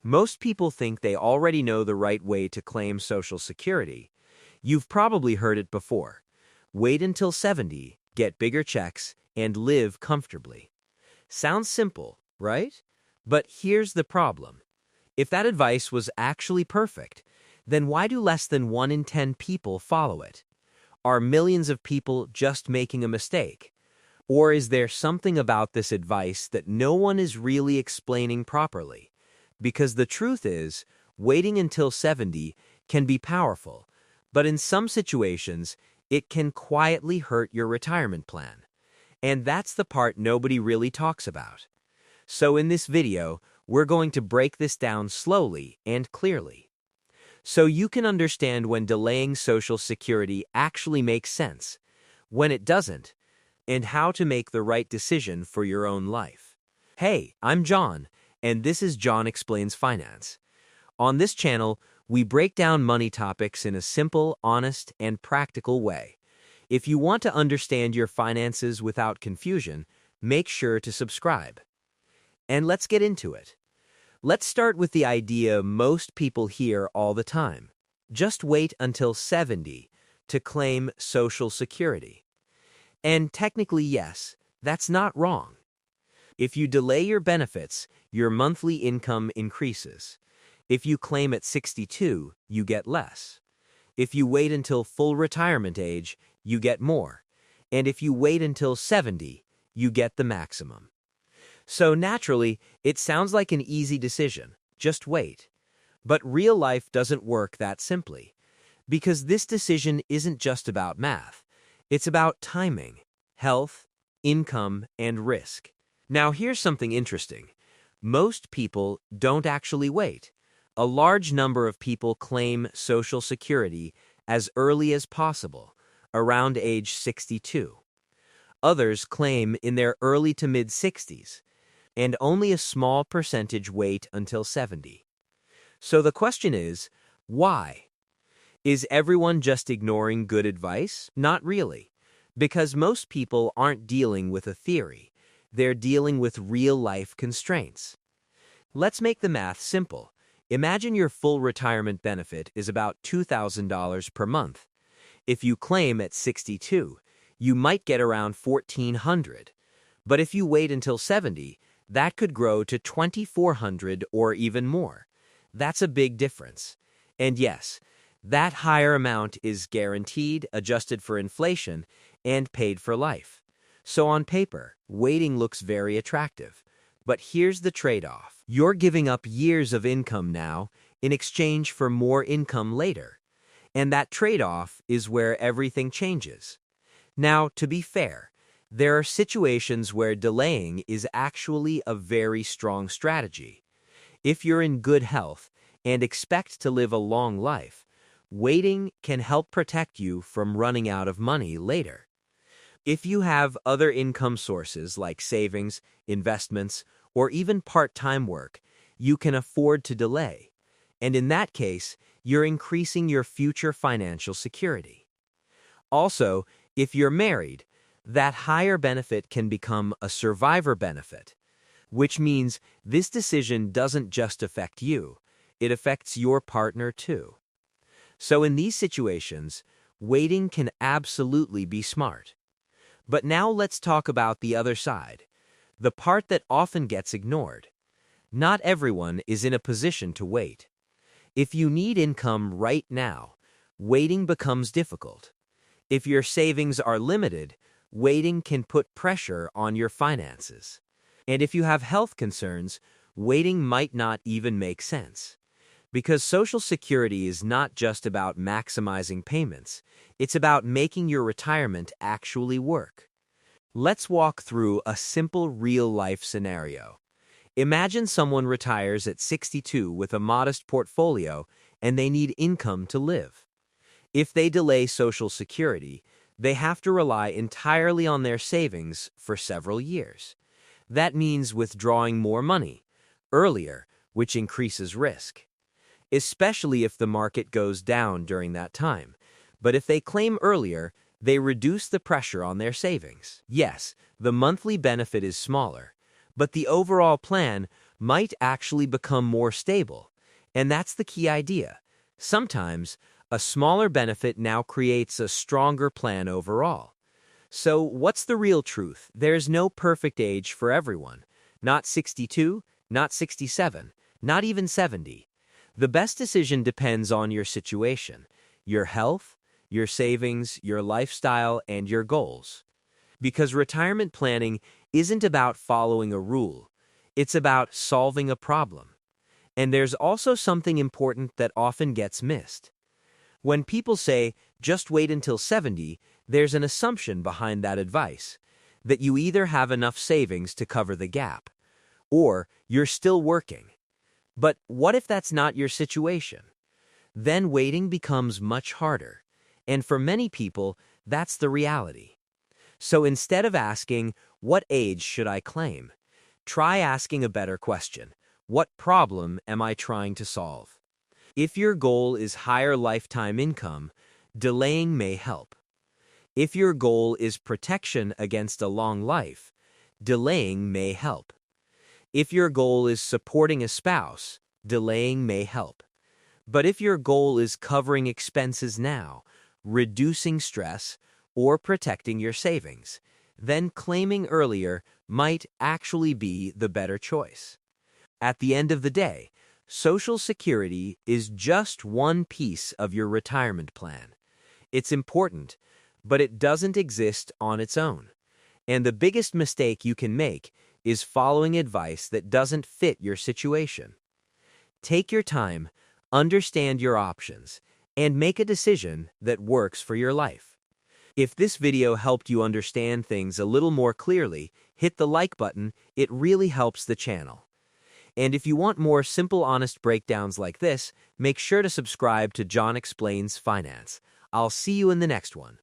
Most people think they already know the right way to claim Social Security. You've probably heard it before. Wait until 70, get bigger checks, and live comfortably. Sounds simple, right? But here's the problem. If that advice was actually perfect, then why do less than 1 in 10 people follow it? Are millions of people just making a mistake? Or is there something about this advice that no one is really explaining properly? Because the truth is, waiting until 70 can be powerful, but in some situations, it can quietly hurt your retirement plan. And that's the part nobody really talks about. So in this video, we're going to break this down slowly and clearly, so you can understand when delaying Social Security actually makes sense, when it doesn't, and how to make the right decision for your own life. Hey, I'm John, and this is John Explains Finance. On this channel, we break down money topics in a simple, honest, and practical way. If you want to understand your finances without confusion, make sure to subscribe. And let's get into it. Let's start with the idea most people hear all the time. Just wait until 70 to claim Social Security. And technically, yes, that's not wrong. If you delay your benefits, your monthly income increases. If you claim at 62, you get less. If you wait until full retirement age, you get more. And if you wait until 70, you get the maximum. So naturally, it sounds like an easy decision. Just wait. But real life doesn't work that simply. Because this decision isn't just about math. It's about timing, health, income, and risk. Now here's something interesting. Most people don't actually wait. A large number of people claim Social Security as early as possible, around age 62. Others claim in their early to mid-60s, and only a small percentage wait until 70. So the question is, why? Is everyone just ignoring good advice? Not really, because most people aren't dealing with a theory. They're dealing with real-life constraints. Let's make the math simple. Imagine your full retirement benefit is about $2,000 per month. If you claim at 62, you might get around $1,400. But if you wait until 70, that could grow to $2,400 or even more. That's a big difference. And yes, that higher amount is guaranteed, adjusted for inflation, and paid for life. So on paper, waiting looks very attractive. But here's the trade-off. You're giving up years of income now in exchange for more income later. And that trade-off is where everything changes. Now, to be fair, there are situations where delaying is actually a very strong strategy. If you're in good health and expect to live a long life, waiting can help protect you from running out of money later. If you have other income sources like savings, investments, or even part-time work, you can afford to delay. And in that case, you're increasing your future financial security. Also, if you're married, that higher benefit can become a survivor benefit, which means this decision doesn't just affect you, it affects your partner too. So in these situations, waiting can absolutely be smart. But now let's talk about the other side, the part that often gets ignored. Not everyone is in a position to wait. If you need income right now, waiting becomes difficult. If your savings are limited, waiting can put pressure on your finances. And if you have health concerns, waiting might not even make sense. Because Social Security is not just about maximizing payments, it's about making your retirement actually work. Let's walk through a simple real-life scenario. Imagine someone retires at 62 with a modest portfolio and they need income to live. If they delay Social Security, they have to rely entirely on their savings for several years. That means withdrawing more money earlier, which increases risk, especially if the market goes down during that time. But if they claim earlier, they reduce the pressure on their savings. Yes, the monthly benefit is smaller, but the overall plan might actually become more stable. And that's the key idea. Sometimes, a smaller benefit now creates a stronger plan overall. So, what's the real truth? There's no perfect age for everyone. Not 62, not 67, not even 70. The best decision depends on your situation, your health, your savings, your lifestyle, and your goals. Because retirement planning isn't about following a rule, it's about solving a problem. And there's also something important that often gets missed. When people say, just wait until 70, there's an assumption behind that advice, that you either have enough savings to cover the gap, or you're still working. But what if that's not your situation? Then waiting becomes much harder, and for many people, that's the reality. So instead of asking, what age should I claim? Try asking a better question. What problem am I trying to solve? If your goal is higher lifetime income, delaying may help. If your goal is protection against a long life, delaying may help. If your goal is supporting a spouse, delaying may help. But if your goal is covering expenses now, reducing stress, or protecting your savings, then claiming earlier might actually be the better choice. At the end of the day, Social Security is just one piece of your retirement plan. It's important, but it doesn't exist on its own. And the biggest mistake you can make is following advice that doesn't fit your situation. Take your time, understand your options, and make a decision that works for your life. If this video helped you understand things a little more clearly, hit the like button. It really helps the channel. And if you want more simple, honest breakdowns like this, make sure to subscribe to John Explains Finance. I'll see you in the next one.